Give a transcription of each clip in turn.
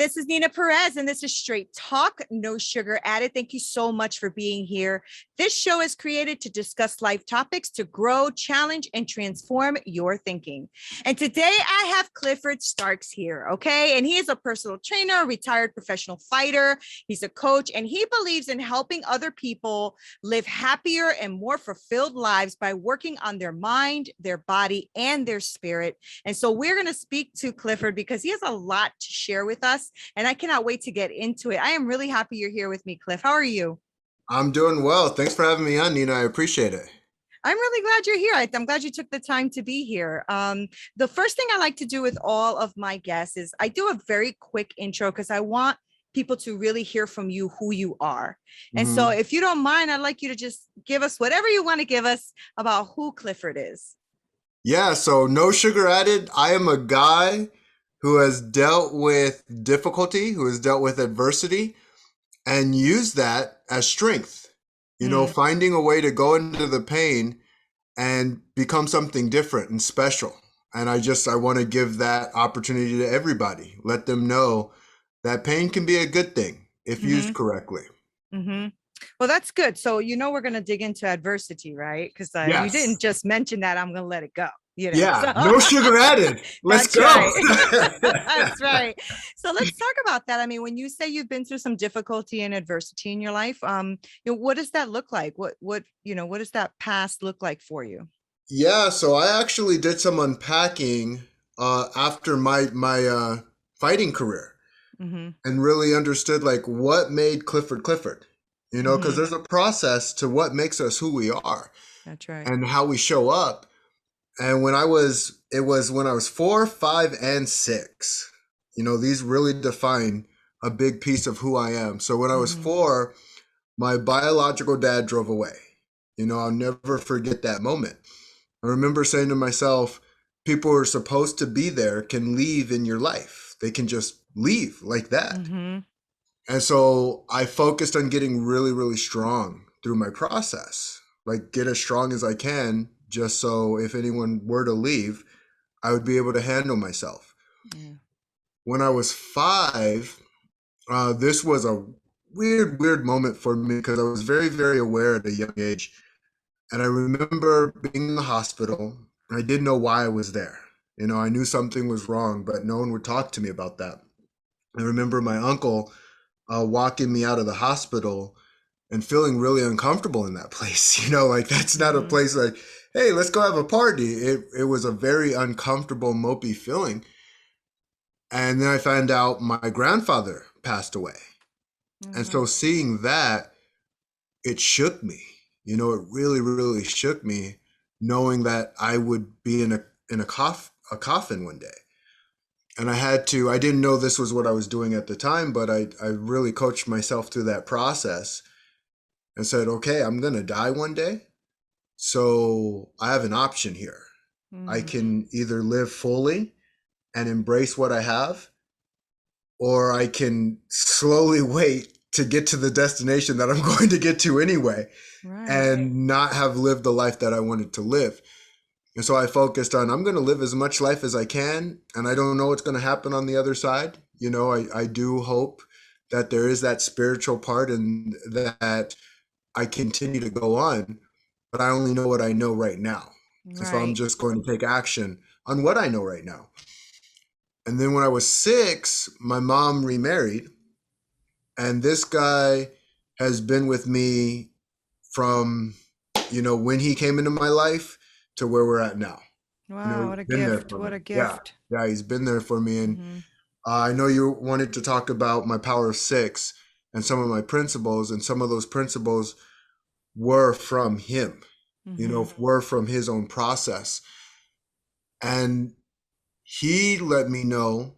this is Nina Perez, and this is Straight Talk, no sugar added. Thank you so much for being here. This show is created to discuss life topics to grow, challenge, and transform your thinking. And today I have Clifford Starks here, okay? And he is a personal trainer, a retired professional fighter. He's a coach, and he believes in helping other people live happier and more fulfilled lives by working on their mind, their body, and their spirit. And so we're going to speak to Clifford because he has a lot to share with us, and I cannot wait to get into it. I am really happy you're here with me, Cliff. How are you? I'm doing well. Thanks for having me on, Nina. I appreciate it. I'm really glad you're here. I'm glad you took the time to be here. The first thing I like to do with all of my guests is I do a very quick intro because I want people to really hear from you who you are. And so if you don't mind, I'd like you to just give us whatever you want to give us about who Clifford is. Yeah, so no sugar added. I am a guy who has dealt with difficulty, who has dealt with adversity, and used that as strength. Finding a way to go into the pain and become something different and special. And I want to give that opportunity to everybody. Let them know that pain can be a good thing if used correctly. Well, that's good. So, we're going to dig into adversity, right? Because Yes. you didn't just mention that. I'm going to let it go. Yeah, so. No sugar added. Let's go. Right. That's right. So let's talk about that. I mean, when you say you've been through some difficulty and adversity in your life, what does that look like? What does that past look like for you? Yeah, so I actually did some unpacking after my fighting career and really understood like what made Clifford, because there's a process to what makes us who we are. That's right. And how we show up. And it was when I was 4, 5, and 6. These really define a big piece of who I am. So when I was 4, my biological dad drove away. I'll never forget that moment. I remember saying to myself, people who are supposed to be there can leave in your life. They can just leave like that. And so I focused on getting really, really strong through my process, like get as strong as I can, just so if anyone were to leave, I would be able to handle myself. Yeah. When I was 5, this was a weird moment for me because I was very, very aware at a young age. And I remember being in the hospital. I didn't know why I was there. I knew something was wrong, but no one would talk to me about that. I remember my uncle walking me out of the hospital and feeling really uncomfortable in that place. Like that's not a place like, hey, let's go have a party. It was a very uncomfortable, mopey feeling. And then I found out my grandfather passed away. And so seeing that, it shook me. It really, really shook me knowing that I would be in a coffin one day. And I didn't know this was what I was doing at the time, but I really coached myself through that process and said, okay, I'm going to die one day. So I have an option here. I can either live fully and embrace what I have, or I can slowly wait to get to the destination that I'm going to get to anyway, and not have lived the life that I wanted to live. And so I focused on, I'm going to live as much life as I can, and I don't know what's going to happen on the other side. I do hope that there is that spiritual part and that I continue to go on. But I only know what I know right now. Right. And so I'm just going to take action on what I know right now. And then when I was 6, my mom remarried. And this guy has been with me from, when he came into my life to where we're at now. Wow, what a gift. What a gift. Yeah, he's been there for me. And I know you wanted to talk about my power of 6 and some of my principles. And some of those principles were from him, were from his own process. And he let me know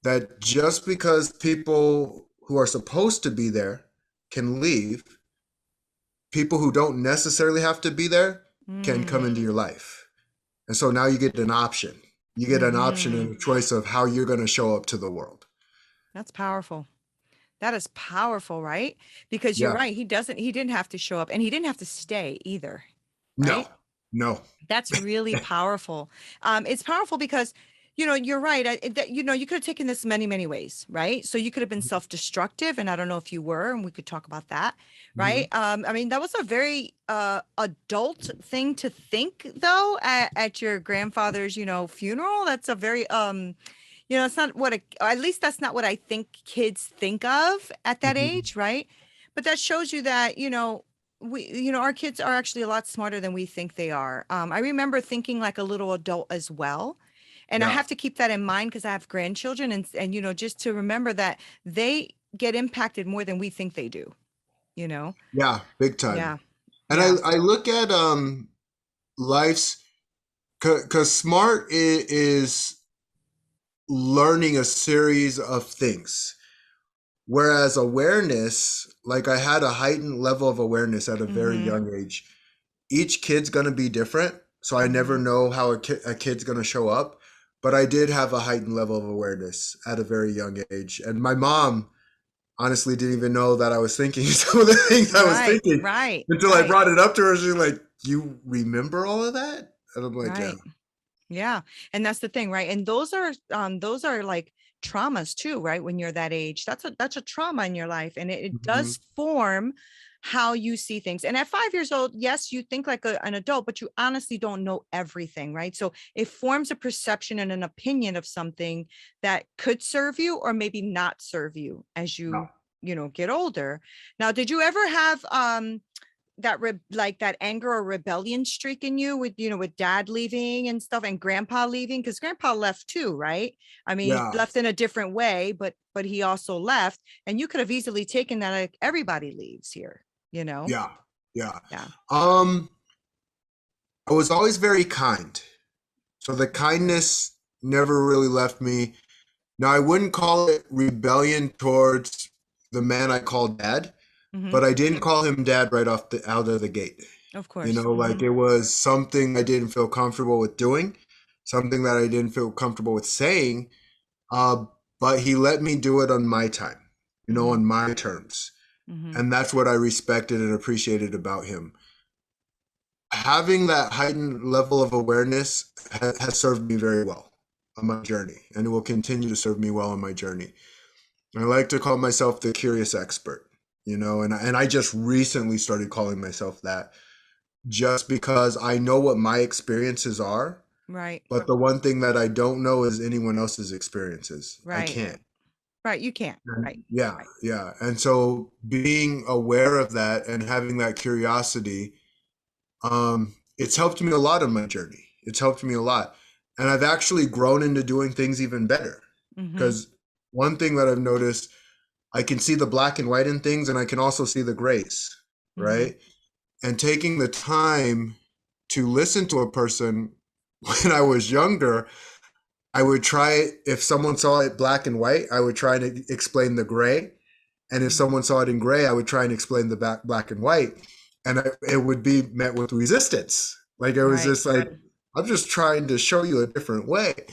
that just because people who are supposed to be there can leave, people who don't necessarily have to be there can come into your life. And so now you get an option. You get an option and a choice of how you're going to show up to the world. That's powerful. That is powerful, right? Because you're right. He didn't have to show up, and he didn't have to stay either. Right? No. That's really powerful. It's powerful because You're right. You could have taken this many, many ways, right? So you could have been self-destructive, and I don't know if you were, and we could talk about that, right? Mhm. I mean, that was a very adult thing to think, though, at your grandfather's, funeral. That's a very it's not at least that's not what I think kids think of at that Mhm. age, right? But that shows you that, our kids are actually a lot smarter than we think they are. I remember thinking like a little adult as well. And I Yeah. have to keep that in mind because I have grandchildren and just to remember that they get impacted more than we think they do, you know? Yeah, big time. Yeah. And Yeah. I look at life's because smart is learning a series of things. Whereas awareness, like I had a heightened level of awareness at a very Mm-hmm. young age. Each kid's going to be different. So I never Mm-hmm. know how a kid's going to show up. But I did have a heightened level of awareness at a very young age. And my mom honestly didn't even know that I was thinking some of the things I was Right. thinking Right. until I Right. brought it up to her. She's like, "You remember all of that?" And I'm like, "Yeah." Right. Yeah. And that's the thing, right? And those are like traumas too, right? When you're that age, that's a trauma in your life. And it Mhm. does form how you see things. And at 5 years old, yes, you think like an adult, but you honestly don't know everything, right? So it forms a perception and an opinion of something that could serve you or maybe not serve you as Yeah. get older. Now, did you ever have like that anger or rebellion streak in you with with dad leaving and stuff and grandpa leaving, because grandpa left too, right? I mean, Yeah. left in a different way, but he also left, and you could have easily taken that like everybody leaves here, you know. Yeah. Yeah. Yeah. Um, I was always very kind. So the kindness never really left me. Now, I wouldn't call it rebellion towards the man I called dad, Hmm. but I didn't call him dad right off the out of the gate. Of You course. know, like Hmm. it was something I didn't feel comfortable with doing, something that I didn't feel comfortable with saying. Uh, but he let me do it on my time, Hmm. on my terms. Hmm. And that's what I respected and appreciated about him. Having that heightened level of awareness has served me very well on my journey, and it will continue to serve me well on my journey. I like to call myself the curious expert, and I just recently started calling myself that just because I know what my experiences are, Right. but the one thing that I don't know is anyone else's experiences. I Right. can't. Right. You can't. Right. Yeah, Right. yeah. And so being aware of that and having that curiosity, it's helped me a lot on my journey. It's helped me a lot. And I've actually grown into doing things even better. Hmm. Because one thing that I've noticed, I can see the black and white in things and I can also see the grays, Hmm. right? And taking the time to listen to a person when I was younger, I would try, if someone saw it black and white, I would try to explain the gray. And if someone saw it in gray, I would try and explain the black and white. And it would be met with resistance. Like it was Right. just like, I'm just trying to show you a different way.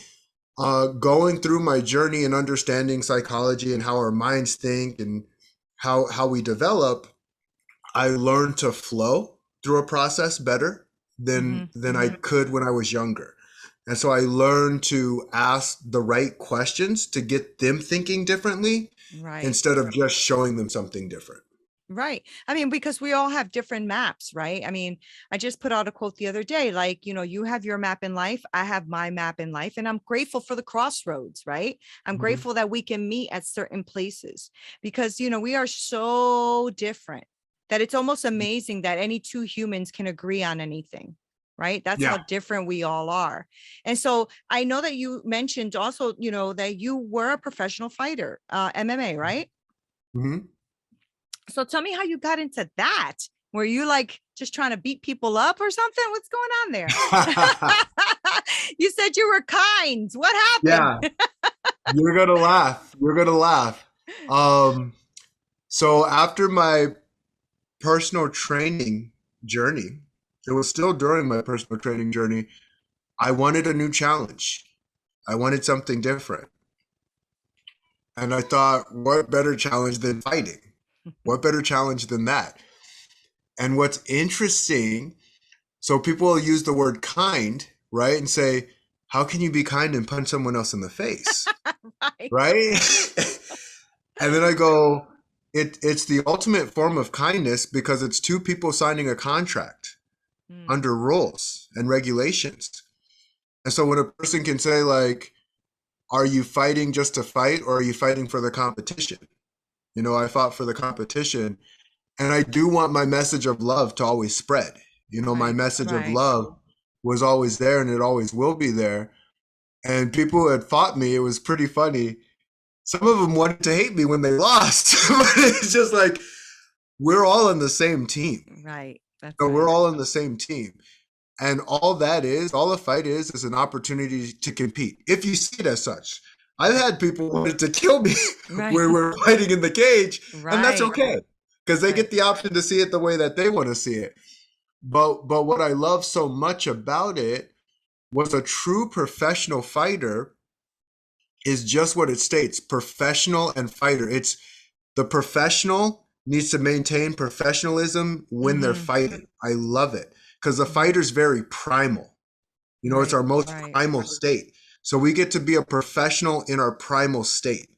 Going through my journey and understanding psychology and how our minds think and how we develop, I learned to flow through a process better Hmm. than I could when I was younger. And so I learned to ask the right questions to get them thinking differently Right. instead of just showing them something different. Right. I mean, because we all have different maps, right? I mean, I just put out a quote the other day, like, you have your map in life, I have my map in life, and I'm grateful for the crossroads, right? I'm Mhm. grateful that we can meet at certain places because, we are so different that it's almost amazing that any two humans can agree on anything, right? That's Yeah. how different we all are. And so I know that you mentioned also, that you were a professional fighter, MMA, right? Mhm. So tell me how you got into that. Were you like just trying to beat people up or something? What's going on there? You said you were kind. What happened? Yeah. You're gonna laugh. You're gonna laugh. Um, so after my personal training journey, it was still during my personal training journey, I wanted a new challenge. I wanted something different. And I thought, what better challenge than fighting? What better challenge than that? And what's interesting, so people will use the word kind, right? And say, how can you be kind and punch someone else in the face? Right. Right? And then I go, it's the ultimate form of kindness because it's two people signing a contract Mm, under rules and regulations. And so when a person can say, like, are you fighting just to fight or are you fighting for the competition? I fought for the competition, and I do want my message of love to always spread. My right. message of Right. love was always there and it always will be there. And people who had fought me, it was pretty funny. Some of them wanted to hate me when they lost. But it's just like, we're all on the same team. Right. That's We're right. all on the same team. And all a fight is an opportunity to compete, if you see it as such. I've had people wanted to kill me Right. where we're fighting in the cage, and that's Right. okay because they Right. get the option to see it the way that they want to see it. But what I love so much about it was a true professional fighter is just what it states, professional and fighter. It's the professional needs to maintain professionalism when they're Mm-hmm. fighting. I love it because the Mm-hmm. fighter's very primal. It's Right. our most Right. primal state. So we get to be a professional in our primal state.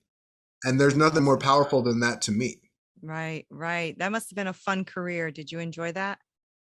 And there's nothing more Awesome. powerful than that to me. Right. Right. That must have been a fun career. Did you enjoy that?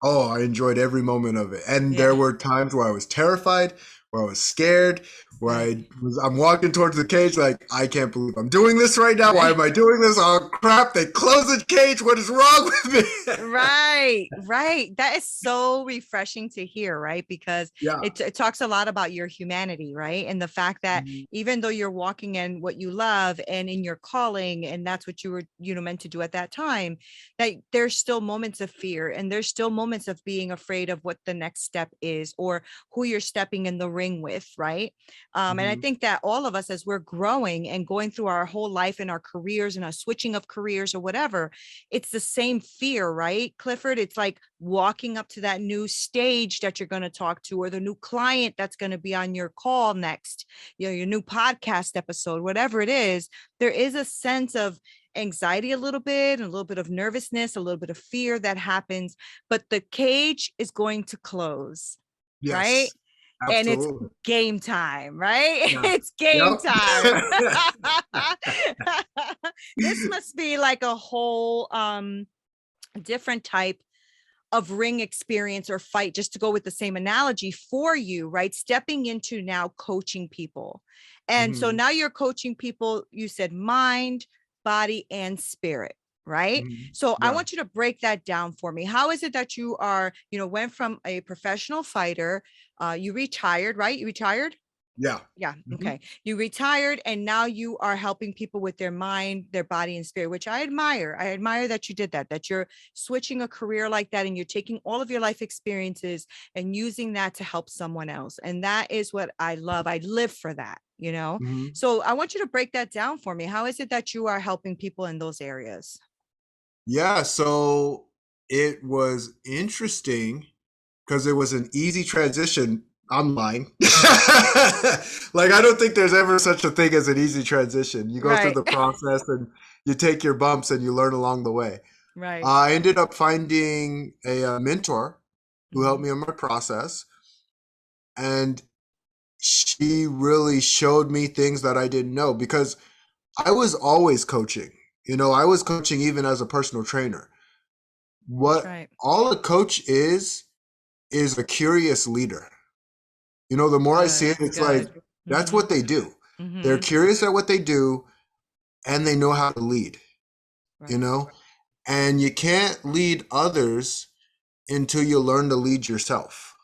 Oh, I enjoyed every moment of it. And there Yeah. were times where I was terrified, where I was scared, where Right. I'm walking towards the cage like, I can't believe I'm doing this right now. Why Right. am I doing this? Oh crap, they closed the cage. What is wrong with me? Right, right. That is so refreshing to hear, right? Because Yeah. it talks a lot about your humanity, right? And the fact that Mhm. even though you're walking in what you love and in your calling, and that's what you were, meant to do at that time, that there's still moments of fear and there's still moments of being afraid of what the next step is or who you're stepping in the ring with, right? And I Mhm. think that all of us, as we're growing and going through our whole life and our careers and our switching of careers or whatever, it's the same fear, right, Clifford? It's like walking up to that new stage that you're going to talk to, or the new client that's going to be on your call next, your new podcast episode, whatever it is. There is a sense of anxiety, a little bit, and a little bit of nervousness, a little bit of fear that happens, but the cage is going to close, right? Yes. And it's Absolutely. game time, right? Yeah. It's game time. Yep. This must be like a whole different type of ring experience or fight, just to go with the same analogy for you, right? Stepping into now coaching people. And so Mhm. now you're coaching people, you said mind, body, and spirit, right? Mhm. So I Yeah. want you to break that down for me. How is it that you are, went from a professional fighter, you retired, right? You retired? Yeah. Yeah. Mhm. Okay. You retired and now you are helping people with their mind, their body, and spirit, which I admire. I admire that you did that, that you're switching a career like that and you're taking all of your life experiences and using that to help someone else. And that is what I love. I live for that, Mhm. So I want you to break that down for me. How is it that you are helping people in those areas? Yeah, so it was interesting because it was an easy transition. I'm lying. Like, I don't think there's ever such a thing as an easy transition. You go through Right. the process and you take your bumps and you learn along the way. Right. I ended up finding a mentor who helped Mhm. me in my process, and she really showed me things that I didn't know because I was always coaching. I was coaching even as a personal trainer. That's What right. all a coach is a curious leader. The more I see it, Good. it's like Good. that's Hmm. what they do. They're Hmm. curious at what they do and they know how to lead, you Right. know? And you can't lead others until you learn to lead yourself.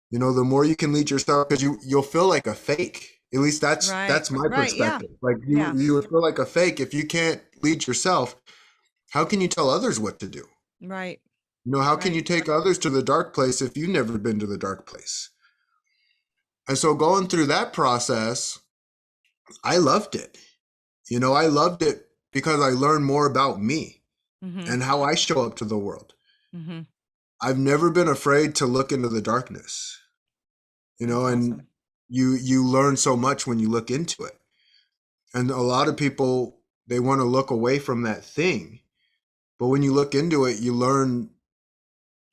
The more you can lead yourself, because you'll feel like a fake. At least that's Right. that's my Right. Yeah. perspective. Like Yeah. you would feel like a fake if you can't lead yourself. How can you tell others what to do? Right. How can Right. you take others to the dark place if you've never been to the dark place? And so going through that process, I loved it. I loved it because I learned more about me Hmm. and how I show up to the world. Hmm. I've never been afraid to look into the darkness, That's and awesome. you learn so much when you look into it. And a lot of people, they want to look away from that thing. But when you look into it, you learn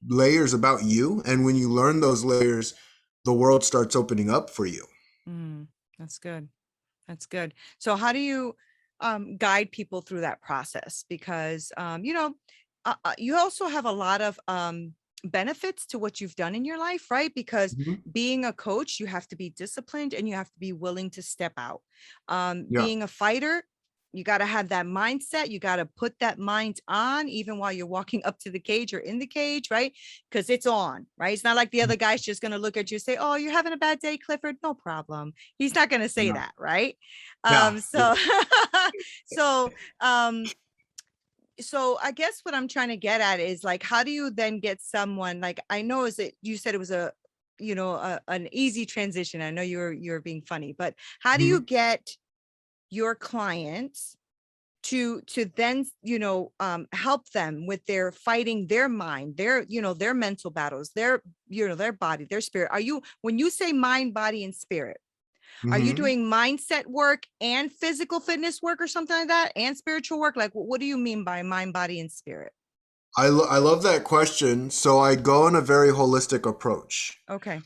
layers about you. And when you learn those layers, the world starts opening up for you. That's good. That's good. So how do you guide people through that process? Because, you also have a lot of benefits to what you've done in your life, right? Because Mhm. being a coach, you have to be disciplined and you have to be willing to step out. Yeah. Being a fighter, you got to have that mindset. You got to put that mind on even while you're walking up to the cage or in the cage, right? Because it's on, right? It's not like the other guy's just going to look at you and say, "Oh, you're having a bad day, Clifford." No problem. He's not going to say Yeah. that, right? Yeah. So, so, um, so I guess what I'm trying to get at is like, how do you then get someone like, I know is it, you said it was an easy transition. I know you're being funny, but how do you Mhm. get your clients to then, help them with their fighting their mind, their mental battles, their body, their spirit? When you say mind, body, and spirit, are you Mhm. doing mindset work and physical fitness work or something like that and spiritual work? Like, what do you mean by mind, body, and spirit? I love that question. So I go in a very holistic approach. Okay.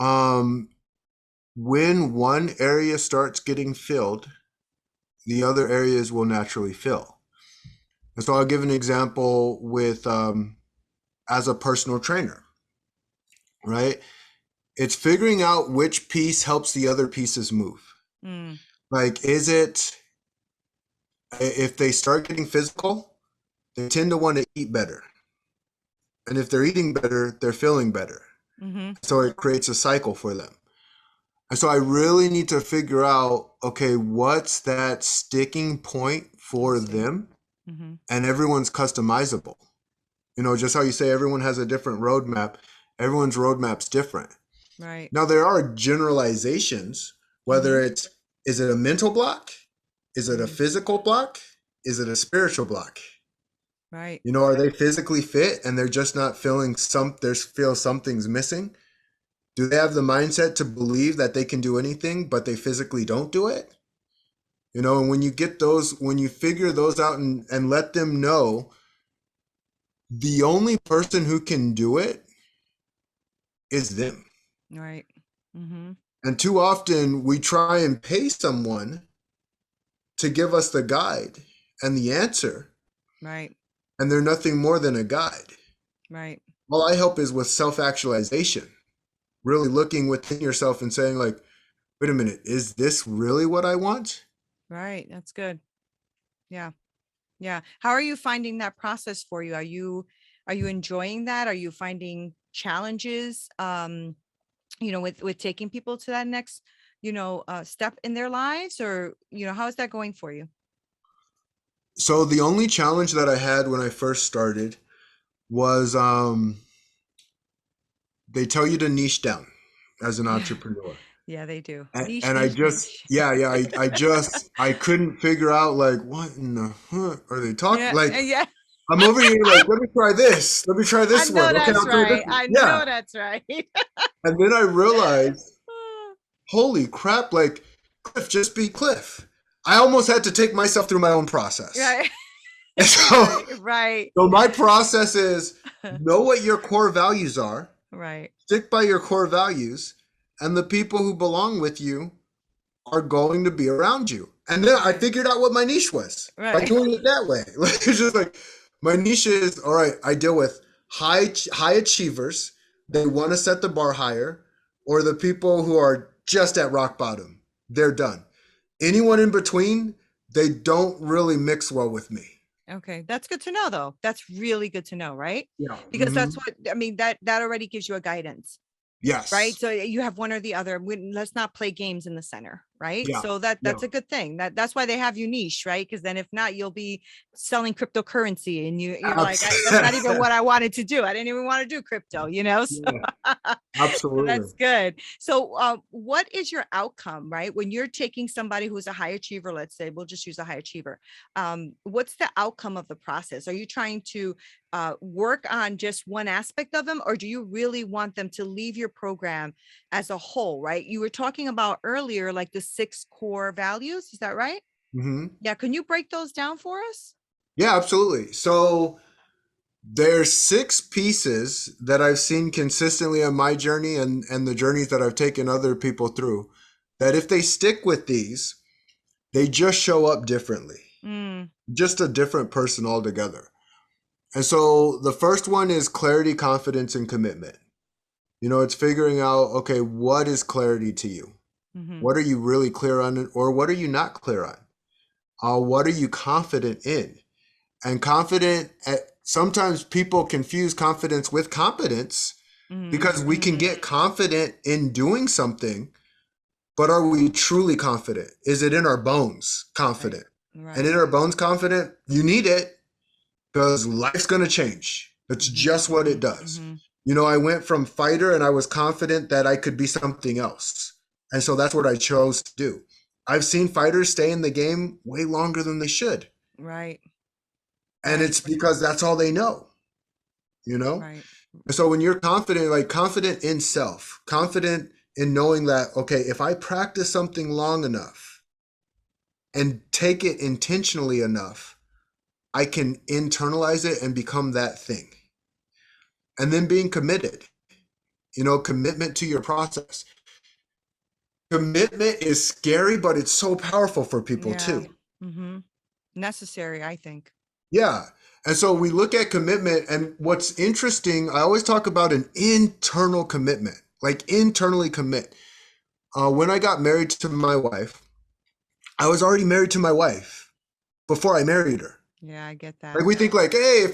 Um, when one area starts getting filled, the other areas will naturally fill. And so I'll give an example with as a personal trainer, right? It's figuring out which piece helps the other pieces move. Mm, Like, is it if they start getting physical, they tend to want to eat better. And if they're eating better, they're feeling better. mm-hmm. So it creates a cycle for them. And so I really need to figure out, okay, what's that sticking point I for see. them? Mm-hmm. And everyone's customizable. Just how you say everyone has a different roadmap, everyone's roadmap's different. Right. Now, there are generalizations, Mm-hmm. whether is it a mental block? Is it a Mm, physical block? Is it a spiritual block? right. Are they physically fit and they're just not feeling feel something's missing? Do they have the mindset to believe that they can do anything, but they physically don't do it? And when you figure those out and let them know the only person who can do it is them. Right. Mm-hmm. And too often we try and pay someone to give us the guide and the answer, Right. and they're nothing more than a guide. Right. All I help is with self actualization, really looking within yourself and saying, like, wait a minute, is this really what I want? Right. That's good. Yeah. Yeah. How are you finding that process for you? Are you enjoying that? Are you finding challenges with taking people to that next, step in their lives, or how is that going for you? So the only challenge that I had when I first started was they tell you to niche down as an Yeah. entrepreneur. Yeah, they do. Niche, And I niche, just, niche. yeah, I couldn't figure out, like, what in the are they talking? Yeah, Like, yeah. I'm over here, like, let me try this. Let me try I this know one. Okay, that's I'll try this right. one. I Yeah. know that's right. And then I realized, holy crap, like, Cliff, just be Cliff. I almost had to take myself through my own process. Right. And so, Right. Right. so my process is know what your core values are, Right. stick by your core values, and the people who belong with you are going to be around you. And then I Right. figured out what my niche was by Right. doing it that way. Like, it's just like my niche is all right. I deal with high achievers. They want to set the bar higher, or the people who are just at rock bottom. They're done. Anyone in between, they don't really mix well with me. Okay. That's good to know though. That's really good to know, right? Yeah. Because that's what I mean, that already gives you a guidance. Right. Yes. So you have one or the other. Let's not play games in the center. Right. Yeah. So Yeah. that's a good thing. That's why they have you niche, right? Because then if not, you'll be selling cryptocurrency and you're like, that's not even what I wanted to do. I didn't even want to do crypto, So, Yeah. so Absolutely. that's good. So what is your outcome, right? When you're taking somebody who's a high achiever, let's say, we'll just use a high achiever. What's the outcome of the process? Are you trying to work on just one aspect of them, or do you really want them to leave your program as a whole, right? You were talking about earlier, like the 6 core values. Is that right? Hmm. Yeah. Can you break those down for us? Yeah, absolutely. So There's 6 pieces that I've seen consistently on my journey and the journeys that I've taken other people through, that if they stick with these, they just show up differently, just a different person altogether. And so the first one is clarity, confidence, and commitment. It's figuring out, okay, what is clarity to you? What are you really clear on, or what are you not clear on? What are you confident in? And sometimes people confuse confidence with competence, because we can get confident in doing something, but are we truly confident? Is it in our bones confident? Right. And in our bones confident, you need it, because life's going to change. That's just what it does. I went from fighter and I was confident that I could be something else. And so that's what I chose to do. I've seen fighters stay in the game way longer than they should. Right. And it's because that's all they know, Right. And so when you're confident, like confident in self, confident in knowing that, okay, if I practice something long enough and take it intentionally enough, I can internalize it and become that thing. And then being committed, commitment to your process. Commitment is scary, but it's so powerful for people too. Necessary, I think. Yeah. And so we look at commitment, and what's interesting, I always talk about an internal commitment, like internally commit. When I got married to my wife, I was already married to my wife before I married her. Yeah, I get that. Like we think like, hey,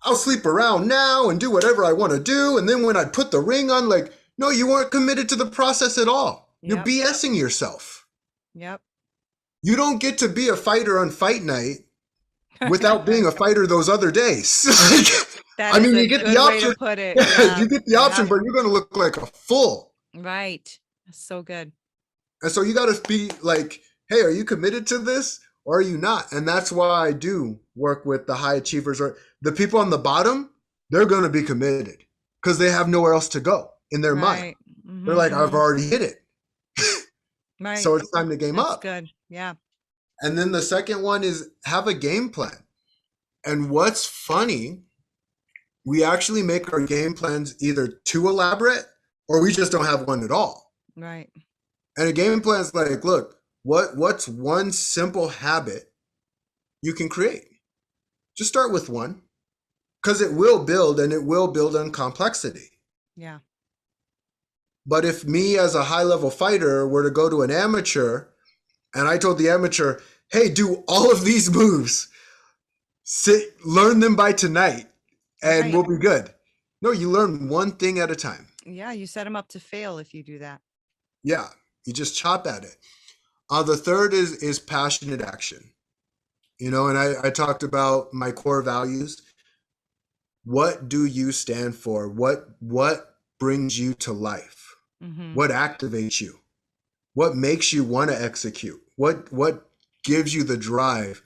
I'll sleep around now and do whatever I want to do. And then when I put the ring on, like, no, you weren't committed to the process at all. You're BSing yourself. Yep. You don't get to be a fighter on fight night without being a fighter those other days. You get the option. Way to put it. You get the option, but you're going to look like a fool. Right. That's so good. And so you got to be like, hey, are you committed to this or are you not? And that's why I do work with the high achievers, or the people on the bottom. They're going to be committed because they have nowhere else to go in their mind. They're like, I've already hit it. Right. So it's time to game up. That's good. Yeah. And then the second one is have a game plan. And what's funny, we actually make our game plans either too elaborate or we just don't have one at all. Right. And a game plan is like, look, what's one simple habit you can create? Just start with one, because it will build, and it will build on complexity. Yeah. But if me as a high level fighter were to go to an amateur and I told the amateur, hey, do all of these moves, learn them by tonight, and we'll be good. No, you learn one thing at a time. Yeah, you set them up to fail if you do that. Yeah, you just chop at it. The third is passionate action. And I talked about my core values. What do you stand for? What brings you to life? What activates you? What makes you want to execute? What gives you the drive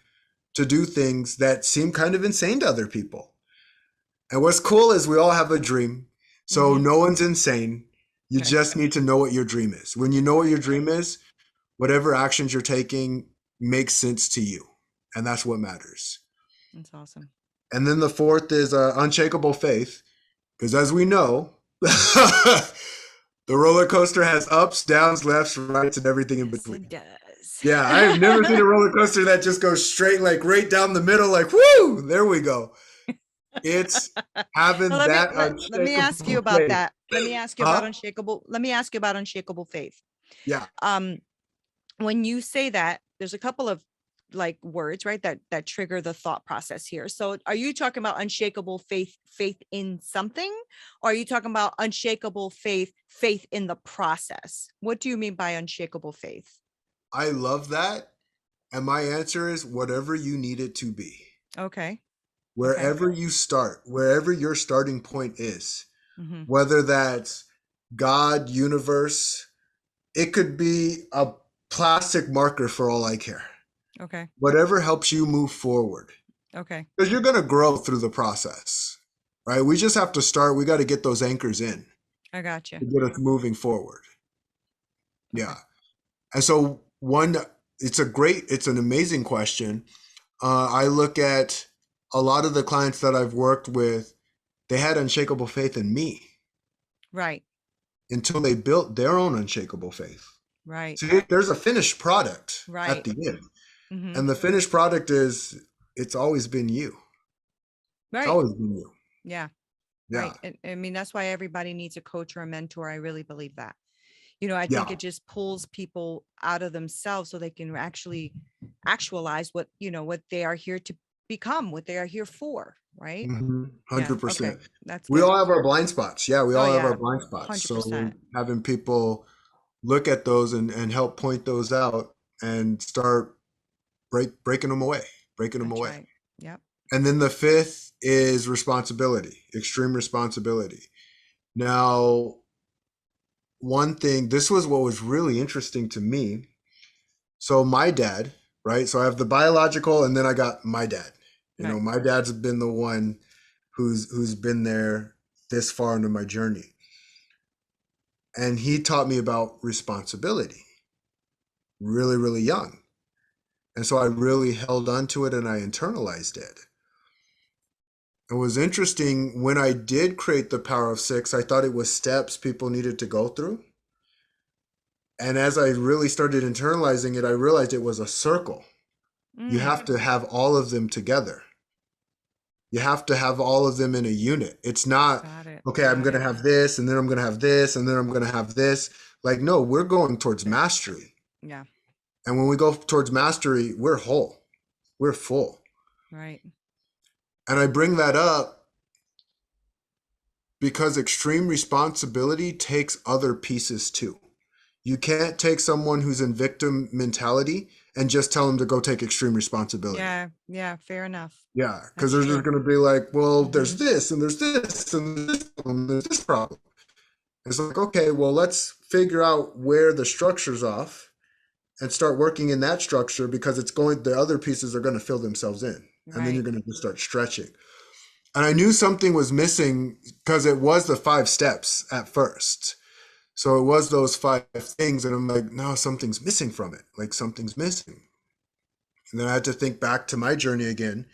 to do things that seem kind of insane to other people? And what's cool is we all have a dream. So no one's insane. You just need to know what your dream is. When you know what your dream is, whatever actions you're taking makes sense to you. And that's what matters. That's awesome. And then the fourth is unshakable faith. Because as we know, the roller coaster has ups, downs, lefts, rights, and everything in between. It does. Yeah, I've never seen a roller coaster that just goes straight, like right down the middle, like, woo, there we go. It's having let me ask you about that. Let me ask you about unshakable. Let me ask you about unshakable faith. Yeah. When you say that, there's a couple of like words, right, that trigger the thought process here. So are you talking about unshakable faith in something, or are you talking about unshakable faith in the process? What do you mean by unshakable faith? I love that. And my answer is whatever you need it to be. Okay. Wherever you start, wherever your starting point is, whether that's God, universe, it could be a plastic marker for all I care. Okay. Whatever helps you move forward. Okay. Because you're going to grow through the process, right? We just have to start. We got to get those anchors in. I got you. To get us moving forward. Yeah. And so it's an amazing question. I look at a lot of the clients that I've worked with, they had unshakable faith in me Right. until they built their own unshakable faith. Right. See, there's a finished product at Right. the end. Mm-hmm. And the finished product is, it's always been you. It's Right. always been you. Yeah. Yeah. Right. And I mean, that's why everybody needs a coach or a mentor. I really believe that. I think Yeah. it just pulls people out of themselves so they can actually actualize what they are here to become, what they are here for. Right. Yeah. Okay. 100%. That's We good. all have our blind spots. Yeah, we Oh all have our yeah. blind spots. So 100%. having people look at those and help point those out and start breaking them away, breaking them That's away. right. Yep. And then the fifth is responsibility, extreme responsibility. Now, one thing, this was what was really interesting to me. So my dad, right? So I have the biological and then I got my dad. Right. My dad's been the one who's been there this far into my journey. And he taught me about responsibility really, really young. And so I really held on to it and I internalized it. It was interesting when I did create the Power of Six, I thought it was steps people needed to go through. And as I really started internalizing it, I realized it was a circle. You have to have all of them together. You have to have all of them in a unit. It's not, Got it. okay, I'm going to have this, and then I'm going to have this, and then I'm going to have this. Like, no, we're going towards mastery. Yeah. And when we go towards mastery, we're whole, we're full. Right. And I bring that up because extreme responsibility takes other pieces too. You can't take someone who's in victim mentality and just tell them to go take extreme responsibility. Yeah. Yeah. Fair enough. Yeah, because they're just going to be like, well, there's Mm-hmm. this and there's this and there's this problem, there's this problem. It's like, okay, well, let's figure out where the structure's off and start working in that structure because the other pieces are going to fill themselves in. And then you're Right. going to just start stretching. And I knew something was missing because it was the 5 steps at first. So it was those 5 things. And I'm like, no, something's missing from it. Like something's missing. And then I had to think back to my journey again.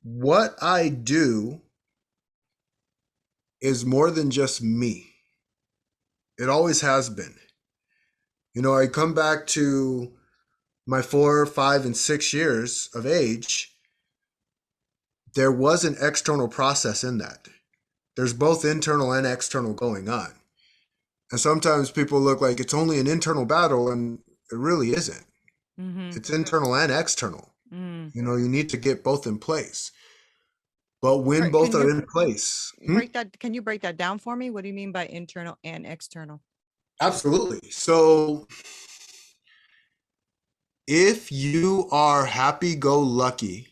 What I do is more than just me. It always has been. I come back to my 4, 5, and 6 years of age. There was an external process in that. There's both internal and external going on. And sometimes people look like it's only an internal battle, and it really isn't. Mm-hmm. It's internal and external. Mm. You need to get both in place. But when both are in place, Can you break that down for me? What do you mean by internal and external? absolutely. So if you are happy-go-lucky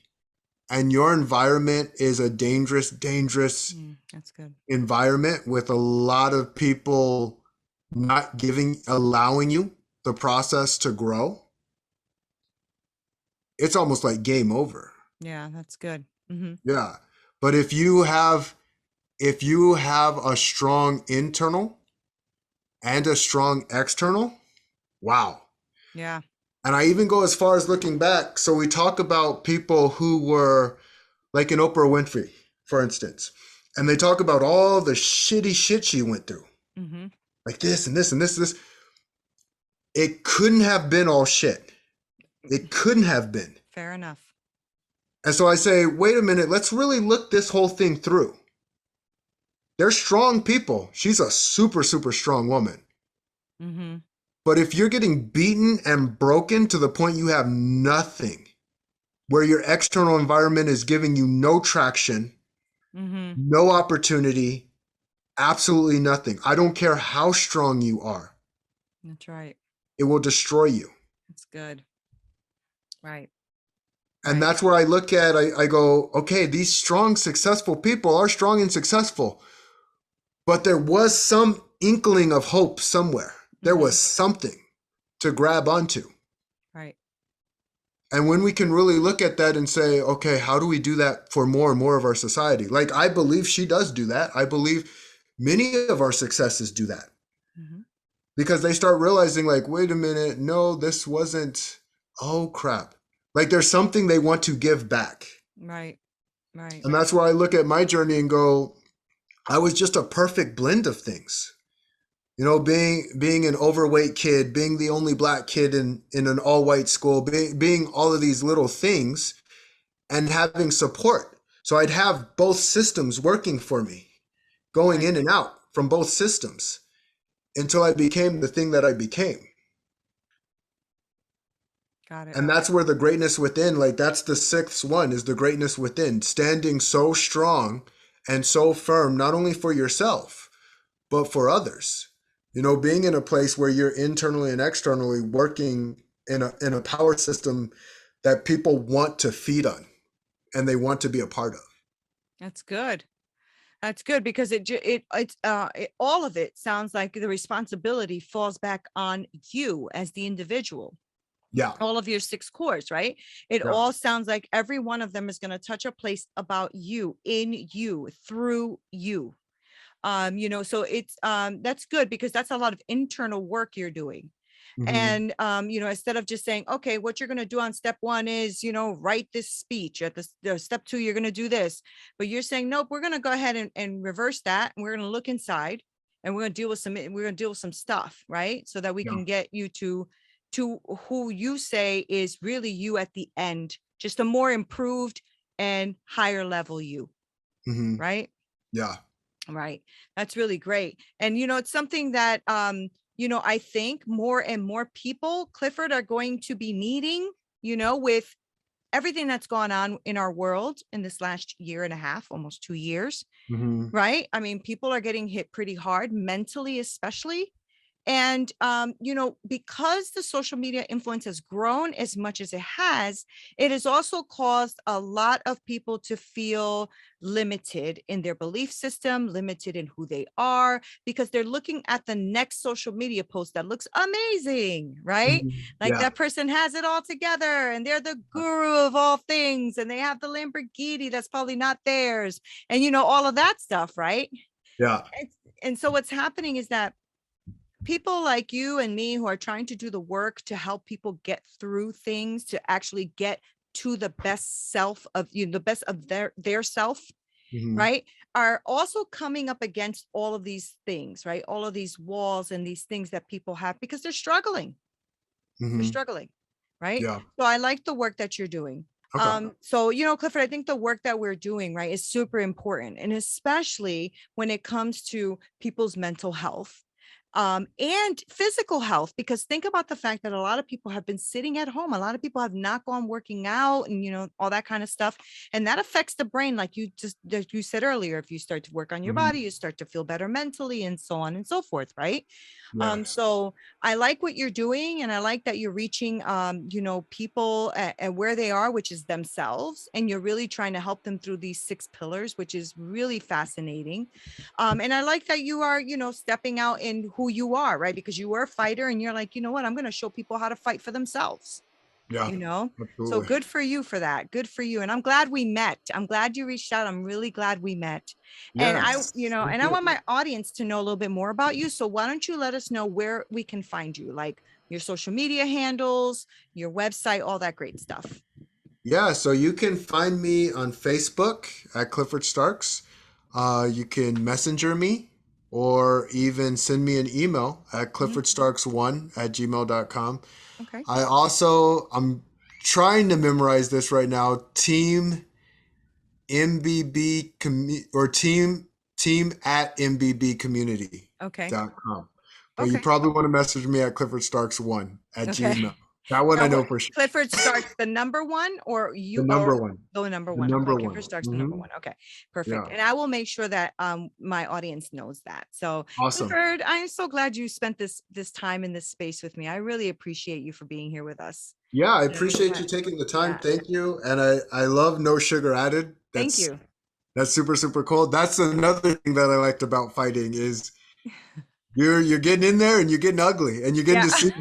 and your environment is a dangerous That's good. environment with a lot of people not allowing you the process to grow, it's almost like game over. Yeah, that's good. Mm-hmm. Yeah. But if you have a strong internal and a strong external, wow. Yeah. And I even go as far as looking back. So we talk about people who were like an Oprah Winfrey, for instance, and they talk about all the shitty shit she went through. Mm-hmm. Like this and this and this. It couldn't have been all shit. It couldn't have been. Fair enough. And so I say, wait a minute, let's really look this whole thing through. They're strong people. She's a super, super strong woman. Mm-hmm. But if you're getting beaten and broken to the point you have nothing, where your external environment is giving you no traction, no opportunity, absolutely nothing. I don't care how strong you are. That's right. It will destroy you. That's good. Right. And that's where I look at, I go, okay, these strong, successful people are strong and successful. But there was some inkling of hope somewhere. There was something to grab onto. Right. And when we can really look at that and say, okay, how do we do that for more and more of our society? Like, I believe she does do that. I believe many of our successes do that. Mm-hmm. Because they start realizing like, wait a minute, no, this wasn't, oh crap. Like there's something they want to give back. Right. Right. And that's where I look at my journey and go, I was just a perfect blend of things. You know, being an overweight kid, being the only black kid in an all white school, being all of these little things and having support. So I'd have both systems working for me, going Right. in and out from both systems until I became the thing that I became. Got it. And that's where the greatness within, like that's the sixth one, is the greatness within, standing so strong and so firm, not only for yourself, but for others. You know, being in a place where you're internally and externally working in a power system that people want to feed on and they want to be a part of. That's good. That's good because all of it sounds like the responsibility falls back on you as the individual. Yeah. All of your six cores, right? It Yeah. all sounds like every one of them is going to touch a place about you, in you, through you. So it's that's good because that's a lot of internal work you're doing. Hmm. And instead of just saying, okay, what you're going to do on step one is, write this speech. At the step two, you're going to do this, but you're saying, nope, we're going to go ahead and reverse that, and we're going to look inside, and we're going to deal with some stuff, right? So that we Yeah. can get you to who you say is really you at the end, just a more improved and higher level you, Hmm. right? Yeah. Right. That's really great. And, it's something that, I think more and more people, Clifford, are going to be needing, with everything that's gone on in our world in this last year and a half, almost 2 years, Hmm. right? I mean, people are getting hit pretty hard, mentally, especially. And, because the social media influence has grown as much as it has also caused a lot of people to feel limited in their belief system, limited in who they are, because they're looking at the next social media post that looks amazing, right? Hmm. Like Yeah. that person has it all together and they're the guru of all things and they have the Lamborghini that's probably not theirs and, all of that stuff, right? Yeah. And, and so what's happening is that people like you and me who are trying to do the work to help people get through things, to actually get to the best self of the best of their self, Hmm. right, are also coming up against all of these things, right? All of these walls and these things that people have because they're struggling. They're Hmm. struggling, right? Yeah. So I like the work that you're doing. Okay. So Clifford, I think the work that we're doing, right, is super important, and especially when it comes to people's mental health and physical health, because think about the fact that a lot of people have been sitting at home. A lot of people have not gone working out and, all that kind of stuff. And that affects the brain. Like you said earlier, if you start to work on your Hmm. body, you start to feel better mentally and so on and so forth. Right. Yes. So I like what you're doing, and I like that you're reaching, people at where they are, which is themselves, and you're really trying to help them through these six pillars, which is really fascinating. And I like that you are, stepping out in who you are, right? Because you were a fighter, and you're like, you know what, I'm going to show people how to fight for themselves Yeah. you know so Absolutely. good for you for that. Good for you. And I'm glad we met. I'm glad you reached out. I'm really glad we met. And Yes. Thank I you. want my audience to know a little bit more about you, so why don't you let us know where we can find you, like your social media handles, your website, all that great stuff. Yeah, so you can find me on Facebook at Clifford Starks. You can messenger me or even send me an email at Mhm. cliffordstarks1@gmail.com. Okay. I'm trying to memorize this right now. Team MBB or team at Okay. mbbcommunity.com. But you Okay. probably want to message me at cliffordstarks1 at Okay. gmail. That one Now, I know what for sure. Clifford Starks, the number one, or The you, or number one. the number The one? Okay, number Clifford one. Starks, the number Hmm. one. Okay, perfect. Yeah. And I will make sure that my audience knows that. So, Awesome. Clifford, I'm so glad you spent this time in this space with me. I really appreciate you for being here with us. Yeah, I And I'm appreciate you glad. taking the time. Yeah, Thank you. And I love no sugar added. thank you. That's super, super cool. That's another thing that I liked about fighting is you're getting in there and you're getting ugly and you're getting Yeah, to see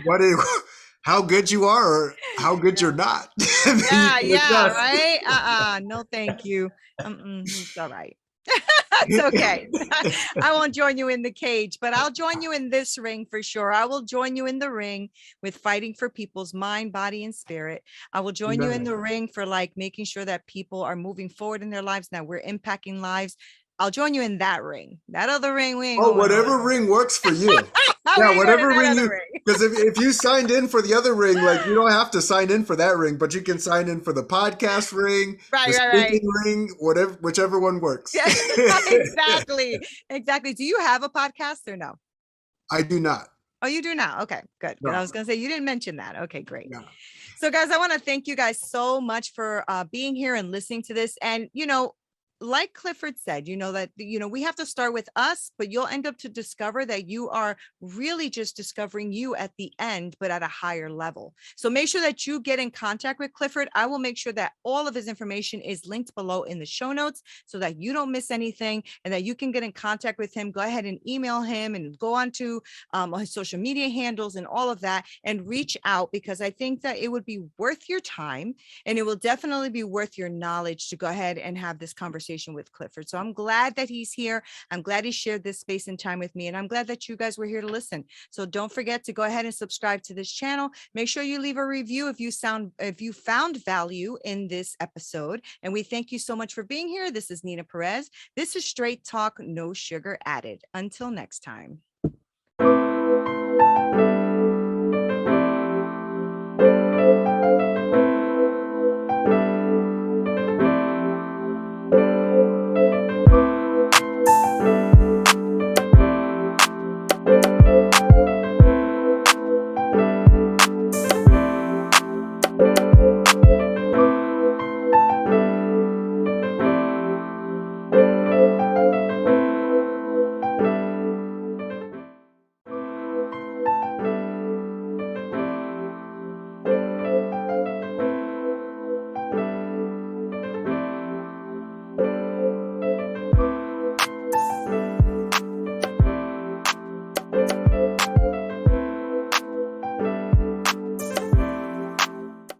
how good you are or how good you're yeah, not. And then you yeah, can yeah. adjust. Right? No, thank you. It's all right. That's okay. I won't join you in the cage, but I'll join you in this ring for sure. I will join you in the ring with fighting for people's mind, body, and spirit. I will join you in Nice. the ring for like making sure that people are moving forward in their lives. Now we're impacting lives. I'll join you in that ring. That other ring, we ain't Oh, going over whatever there. ring works for you. We Yeah, ain't going to whatever that ring other you, ring. because if you signed in for the other ring, like you don't have to sign in for that ring, but you can sign in for the podcast ring, Right, the right, right. speaking ring, whatever, whichever one works. Yeah, exactly. Exactly. Do you have a podcast or no? I do not. Oh, you do now. Okay, good. Good. I No. was going to say you didn't mention that. Okay, great. Yeah. So, guys, I want to thank you guys so much for being here and listening to this. And, like Clifford said, that, we have to start with us, but you'll end up to discover that you are really just discovering you at the end, but at a higher level. So make sure that you get in contact with Clifford. I will make sure that all of his information is linked below in the show notes so that you don't miss anything and that you can get in contact with him. Go ahead and email him and go on to his social media handles and all of that and reach out, because I think that it would be worth your time and it will definitely be worth your knowledge to go ahead and have this conversation with Clifford. So I'm glad that he's here. I'm glad he shared this space and time with me. And I'm glad that you guys were here to listen. So don't forget to go ahead and subscribe to this channel. Make sure you leave a review if you found value in this episode. And we thank you so much for being here. This is Neena Perez. This is Straight Talk, no sugar added. Until next time.